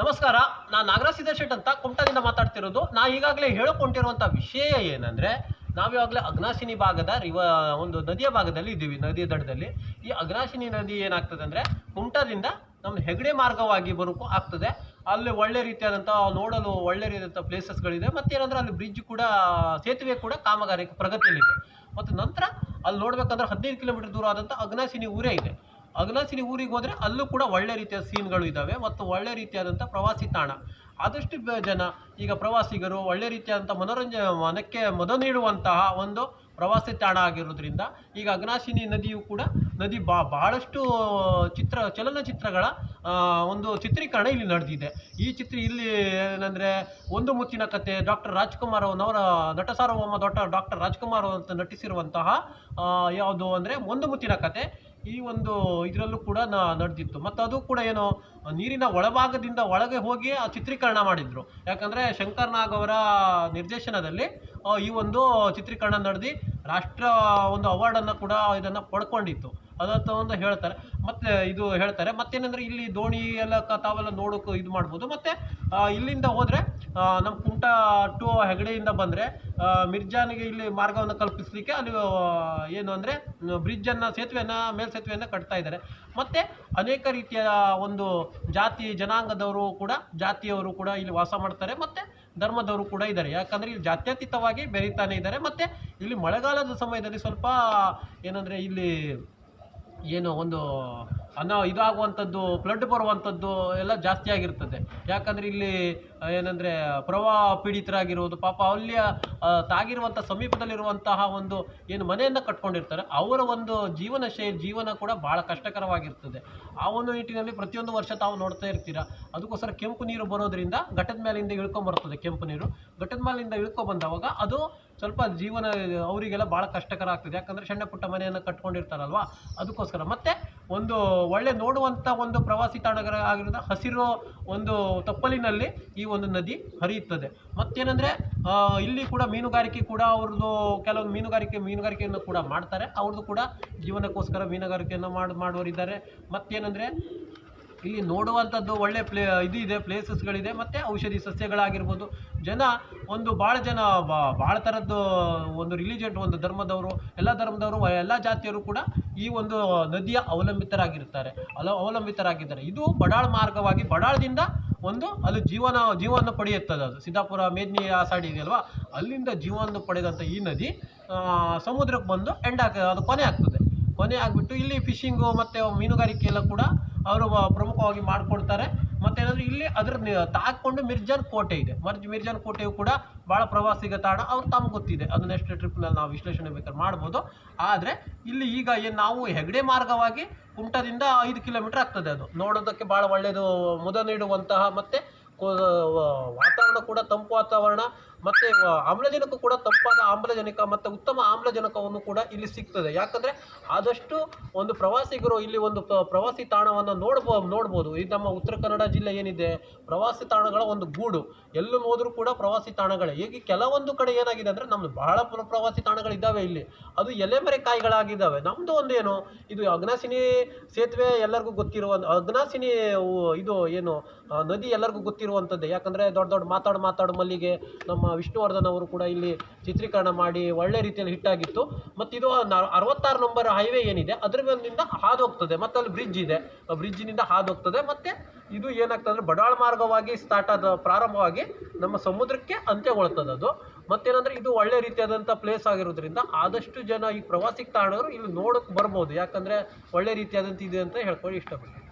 ನಮಸ್ಕಾರ. ನಾನು ನಾಗರಾಜ್ ಸಿದ್ದೇಶೆಟ್ ಅಂತ ಕುಮಟಾದಿಂದ ಮಾತಾಡ್ತಿರೋದು. ನಾ ಈಗಾಗಲೇ ಹೇಳಿಕೊಂಡಿರುವಂಥ ವಿಷಯ ಏನಂದರೆ, ನಾವಿವಾಗಲೇ ಅಘನಾಶಿನಿ ಭಾಗದ ಒಂದು ನದಿಯ ಭಾಗದಲ್ಲಿ ಇದ್ದೀವಿ, ನದಿಯ ದಡದಲ್ಲಿ. ಈ ಅಘನಾಶಿನಿ ನದಿ ಏನಾಗ್ತದೆ ಅಂದರೆ, ಕುಮಟಾದಿಂದ ನಮ್ಮ ಹೆಗಡೆ ಮಾರ್ಗವಾಗಿ ಬರೋಕ್ಕೂ ಆಗ್ತದೆ. ಅಲ್ಲಿ ಒಳ್ಳೆ ರೀತಿಯಾದಂಥ ನೋಡಲು ಒಳ್ಳೆ ರೀತಿಯಾದಂಥ ಪ್ಲೇಸಸ್ಗಳಿದೆ. ಮತ್ತೇನಂದ್ರೆ ಅಲ್ಲಿ ಬ್ರಿಡ್ಜ್ ಕೂಡ, ಸೇತುವೆ ಕೂಡ ಕಾಮಗಾರಿ ಪ್ರಗತಿಯಲ್ಲಿದೆ. ಮತ್ತು ನಂತರ ಅಲ್ಲಿ ನೋಡಬೇಕಂದ್ರೆ 15 ಕಿಲೋಮೀಟರ್ ದೂರ ಆದಂಥ ಅಘನಾಶಿನಿ ಊರೇ ಇದೆ. ಅಘನಾಶಿನಿ ಊರಿಗೆ ಹೋದರೆ ಅಲ್ಲೂ ಕೂಡ ಒಳ್ಳೆ ರೀತಿಯ ಸೀನ್ಗಳು ಇದ್ದಾವೆ ಮತ್ತು ಒಳ್ಳೆ ರೀತಿಯಾದಂಥ ಪ್ರವಾಸಿ ತಾಣ. ಆದಷ್ಟು ಜನ ಈಗ ಪ್ರವಾಸಿಗರು ಒಳ್ಳೆ ರೀತಿಯಾದಂಥ ಮನಕ್ಕೆ ಮದ ನೀಡುವಂತಹ ಒಂದು ಪ್ರವಾಸಿ ತಾಣ ಆಗಿರೋದ್ರಿಂದ ಈಗ ಅಘನಾಶಿನಿ ನದಿಯು ಕೂಡ ಬಹಳಷ್ಟು ಚಲನಚಿತ್ರಗಳ ಒಂದು ಚಿತ್ರೀಕರಣ ಇಲ್ಲಿ ನಡೆದಿದೆ. ಇಲ್ಲಿ ಏನಂದರೆ, ಒಂದು ಮುತ್ತಿನ ಕತೆ, ಡಾಕ್ಟರ್ ರಾಜ್ಕುಮಾರ್ ಅವರ ನಟ ಸಾರ್ವಭೌಮ ಡಾಕ್ಟರ್ ರಾಜ್ಕುಮಾರ್ ಅಂತ ನಟಿಸಿರುವಂತಹ ಯಾವುದು ಅಂದರೆ ಒಂದು ಮುತ್ತಿನ ಕತೆ, ಈ ಒಂದು ಇದರಲ್ಲೂ ಕೂಡ ನಡೆದಿತ್ತು. ಮತ್ತು ಅದು ಕೂಡ ಏನೋ ನೀರಿನ ಒಳಭಾಗದಿಂದ ಒಳಗೆ ಹೋಗಿ ಆ ಚಿತ್ರೀಕರಣ ಮಾಡಿದ್ರು. ಯಾಕಂದರೆ ಶಂಕರ್ ನಾಗ್ ಅವರ ನಿರ್ದೇಶನದಲ್ಲಿ ಈ ಒಂದು ಚಿತ್ರೀಕರಣ ನಡೆದು ರಾಷ್ಟ್ರ ಒಂದು ಅವಾರ್ಡನ್ನು ಕೂಡ ಇದನ್ನು ಪಡ್ಕೊಂಡಿತ್ತು. ಅದಂತ ಒಂದು ಹೇಳ್ತಾರೆ. ಮತ್ತೇನೆಂದರೆ, ಇಲ್ಲಿ ದೋಣಿ ಎಲ್ಲ ತಾವೆಲ್ಲ ನೋಡೋಕೆ ಇದು ಮಾಡ್ಬೋದು. ಮತ್ತು ಇಲ್ಲಿಂದ ಹೋದರೆ ನಮ್ಮ ಕುಮಟಾ ಟು ಹೆಗಡೆಯಿಂದ ಬಂದರೆ ಮಿರ್ಜಾನಿಗೆ ಇಲ್ಲಿ ಮಾರ್ಗವನ್ನು ಕಲ್ಪಿಸಲಿಕ್ಕೆ ಅಲ್ಲಿ ಏನು ಅಂದರೆ ಬ್ರಿಡ್ಜನ್ನು, ಮೇಲ್ಸೇತುವೆಯನ್ನು ಕಟ್ತಾ ಇದ್ದಾರೆ. ಮತ್ತು ಅನೇಕ ರೀತಿಯ ಒಂದು ಜಾತಿಯವರು ಕೂಡ ಇಲ್ಲಿ ವಾಸ ಮಾಡ್ತಾರೆ. ಮತ್ತು ಧರ್ಮದವರು ಕೂಡ ಇದ್ದಾರೆ. ಯಾಕಂದರೆ ಇಲ್ಲಿ ಜಾತ್ಯತೀತವಾಗಿ ಬೆರೀತಾನೆ ಇದ್ದಾರೆ. ಮತ್ತು ಇಲ್ಲಿ ಮಳೆಗಾಲದ ಸಮಯದಲ್ಲಿ ಸ್ವಲ್ಪ ಏನಂದರೆ, ಇಲ್ಲಿ ಏನು ಒಂದು ಇದಾಗುವಂಥದ್ದು, ಫ್ಲಡ್ ಬರುವಂಥದ್ದು ಎಲ್ಲ ಜಾಸ್ತಿ ಆಗಿರ್ತದೆ. ಯಾಕಂದರೆ ಇಲ್ಲಿ ಏನಂದರೆ ಪ್ರವಾಹ ಪೀಡಿತರಾಗಿರುವುದು, ಪಾಪ ಅಲ್ಲಿಯ ತಾಗಿರುವಂಥ ಸಮೀಪದಲ್ಲಿರುವಂತಹ ಒಂದು ಏನು ಮನೆಯನ್ನು ಕಟ್ಕೊಂಡಿರ್ತಾರೆ, ಅವರ ಒಂದು ಜೀವನ ಕೂಡ ಭಾಳ ಕಷ್ಟಕರವಾಗಿರ್ತದೆ. ಆ ಒಂದು ನಿಟ್ಟಿನಲ್ಲಿ ಪ್ರತಿಯೊಂದು ವರ್ಷ ತಾವು ನೋಡ್ತಾ ಇರ್ತೀರ. ಅದಕ್ಕೋಸ್ಕರ ಕೆಂಪು ನೀರು ಬರೋದ್ರಿಂದ ಘಟ್ಟದ ಮೇಲಿಂದ ಇಳ್ಕೊಂಬರ್ತದೆ. ಕೆಂಪು ನೀರು ಘಟ್ಟದ ಮೇಲಿಂದ ಇಳ್ಕೊಬಂದವಾಗ ಅದು ಸ್ವಲ್ಪ ಜೀವನ ಅವರಿಗೆಲ್ಲ ಭಾಳ ಕಷ್ಟಕರ ಆಗ್ತದೆ. ಯಾಕಂದರೆ ಸಣ್ಣ ಪುಟ್ಟ ಮನೆಯನ್ನು ಕಟ್ಕೊಂಡಿರ್ತಾರಲ್ವ, ಅದಕ್ಕೋಸ್ಕರ. ಮತ್ತು ಒಂದು ಒಳ್ಳೆ ನೋಡುವಂಥ ಒಂದು ಪ್ರವಾಸಿ ತಾಣಗಳ ಆಗಿರೋದು ಹಸಿರು ಒಂದು ತಪ್ಪಲಿನಲ್ಲಿ ಈ ಒಂದು ನದಿ ಹರಿಯುತ್ತದೆ. ಮತ್ತೇನೆಂದರೆ, ಇಲ್ಲಿ ಕೂಡ ಮೀನುಗಾರಿಕೆ ಕೂಡ ಅವ್ರದ್ದು ಕೆಲವೊಂದು ಮೀನುಗಾರಿಕೆಯನ್ನು ಕೂಡ ಮಾಡ್ತಾರೆ. ಅವ್ರದ್ದು ಕೂಡ ಜೀವನಕ್ಕೋಸ್ಕರ ಮೀನುಗಾರಿಕೆಯನ್ನು ಮಾಡೋರಿದ್ದಾರೆ. ಮತ್ತೇನೆಂದರೆ, ಇಲ್ಲಿ ನೋಡುವಂಥದ್ದು ಒಳ್ಳೆ ಪ್ಲೇಸಸ್ಗಳಿದೆ. ಮತ್ತು ಔಷಧಿ ಸಸ್ಯಗಳಾಗಿರ್ಬೋದು. ಭಾಳ ಜನ ಭಾಳ ಥರದ್ದು ಒಂದು ರಿಲಿಜನ್, ಒಂದು ಧರ್ಮದವರು, ಎಲ್ಲ ಜಾತಿಯವರು ಕೂಡ ಈ ಒಂದು ನದಿಯ ಅವಲಂಬಿತರಾಗಿದ್ದಾರೆ. ಇದು ಬಡಾಳ್ ಮಾರ್ಗವಾಗಿ, ಬಡಾಳದಿಂದ ಅಲ್ಲಿ ಜೀವನ ಪಡೆಯುತ್ತದೆ. ಅದು ಸಿದ್ದಾಪುರ ಮೇದ್ನಿ ಆ ಸೈಡ್ ಇದೆಯಲ್ವಾ, ಅಲ್ಲಿಂದ ಜೀವನ ಪಡೆದಂಥ ಈ ನದಿ ಸಮುದ್ರಕ್ಕೆ ಬಂದು ಅದು ಕೊನೆ ಆಗಿಬಿಟ್ಟು ಇಲ್ಲಿ ಫಿಶಿಂಗು ಮತ್ತು ಮೀನುಗಾರಿಕೆ ಎಲ್ಲ ಕೂಡ ಅವರು ಪ್ರಮುಖವಾಗಿ ಮಾಡಿಕೊಡ್ತಾರೆ. ಮತ್ತೇನಂದರೆ, ಇಲ್ಲಿ ಅದರ ತಾಕೊಂಡು ಮಿರ್ಜಾನ್ ಕೋಟೆ ಇದೆ. ಮಿರ್ಜಾನ್ ಕೋಟೆಯು ಕೂಡ ಭಾಳ ಪ್ರವಾಸಿಗ ತಾಣ. ತಮಗೆ ಗೊತ್ತಿದೆ, ಅದು ನೆಕ್ಸ್ಟ್ ಟ್ರಿಪ್ನಲ್ಲಿ ನಾವು ವಿಶ್ಲೇಷಣೆ ಬೇಕಾದ್ರೆ ಮಾಡ್ಬೋದು. ಆದರೆ ಇಲ್ಲಿ ಈಗ ನಾವು ಹೆಗಡೆ ಮಾರ್ಗವಾಗಿ ಕುಮಟಾದಿಂದ 5 ಕಿಲೋಮೀಟರ್ ಆಗ್ತದೆ. ಅದು ನೋಡೋದಕ್ಕೆ ಭಾಳ ಒಳ್ಳೆಯದು, ಮುದ ನೀಡುವಂತಹ, ಮತ್ತು ವಾತಾವರಣ ಕೂಡ ತಂಪು ವಾತಾವರಣ, ಮತ್ತು ಆಮ್ಲಜನಕ ಕೂಡ ತಂಪಾದ ಆಮ್ಲಜನಕ ಮತ್ತು ಉತ್ತಮ ಆಮ್ಲಜನಕವನ್ನು ಕೂಡ ಇಲ್ಲಿ ಸಿಗ್ತದೆ. ಯಾಕಂದರೆ ಆದಷ್ಟು ಒಂದು ಪ್ರವಾಸಿಗರು ಇಲ್ಲಿ ಒಂದು ಪ್ರವಾಸಿ ತಾಣವನ್ನು ನೋಡ್ಬೋದು. ಈ ನಮ್ಮ ಉತ್ತರ ಕನ್ನಡ ಜಿಲ್ಲೆ ಏನಿದೆ, ಪ್ರವಾಸಿ ತಾಣಗಳ ಒಂದು ಗೂಡು. ಎಲ್ಲೂ ಹೋದರೂ ಕೂಡ ಪ್ರವಾಸಿ ತಾಣಗಳೇ. ಈಗ ಕೆಲವೊಂದು ಕಡೆ ಏನಾಗಿದೆ ಅಂದರೆ, ನಮ್ಮದು ಬಹಳ ಪ್ರವಾಸಿ ತಾಣಗಳಿದ್ದಾವೆ ಇಲ್ಲಿ, ಅದು ಎಲೆಮರೆಕಾಯಿಗಳಾಗಿದ್ದಾವೆ. ನಮ್ಮದು ಒಂದು ಏನು, ಇದು ಅಘನಾಶಿನಿ ಸೇತುವೆ ಎಲ್ಲರಿಗೂ ಅಘನಾಶಿನಿ ಇದು ಏನು ನದಿ ಎಲ್ಲರಿಗೂ ಗೊತ್ತಿರುವಂಥದ್ದೇ. ಯಾಕಂದರೆ ದೊಡ್ಡ ಮಾತಾಡು ಮಲ್ಲಿಗೆ, ನಮ್ಮ ವಿಷ್ಣುವರ್ಧನ್ ಅವರು ಕೂಡ ಇಲ್ಲಿ ಚಿತ್ರೀಕರಣ ಮಾಡಿ ಒಳ್ಳೆ ರೀತಿಯಲ್ಲಿ ಹಿಟ್ಟಾಗಿತ್ತು. ಮತ್ತು ಇದು 66 ನಂಬರ್ ಹೈವೇ ಏನಿದೆ ಅದರ ಮೇಲಿಂದ ಹಾದು ಹೋಗ್ತದೆ. ಮತ್ತು ಅಲ್ಲಿ ಬ್ರಿಡ್ಜ್ ಇದೆ, ಬ್ರಿಡ್ಜಿನಿಂದ ಹಾದು ಹೋಗ್ತದೆ. ಮತ್ತು ಇದು ಏನಾಗ್ತದೆ ಅಂದರೆ, ಬಡಾಳ್ ಮಾರ್ಗವಾಗಿ ಪ್ರಾರಂಭವಾಗಿ ನಮ್ಮ ಸಮುದ್ರಕ್ಕೆ ಅಂತ್ಯಗೊಳ್ತದೆ ಅದು. ಮತ್ತೇನಂದರೆ, ಇದು ಒಳ್ಳೆ ರೀತಿಯಾದಂಥ ಪ್ಲೇಸ್ ಆಗಿರೋದ್ರಿಂದ ಆದಷ್ಟು ಜನ ಈ ಪ್ರವಾಸಿ ತಾಣವರು ಇಲ್ಲಿ ನೋಡೋಕೆ ಬರ್ಬೋದು. ಯಾಕಂದರೆ ಒಳ್ಳೆ ರೀತಿಯಾದಂಥ ಇದೆ ಅಂತ ಹೇಳ್ಕೊಂಡು ಇಷ್ಟಪಡ್ತೀನಿ.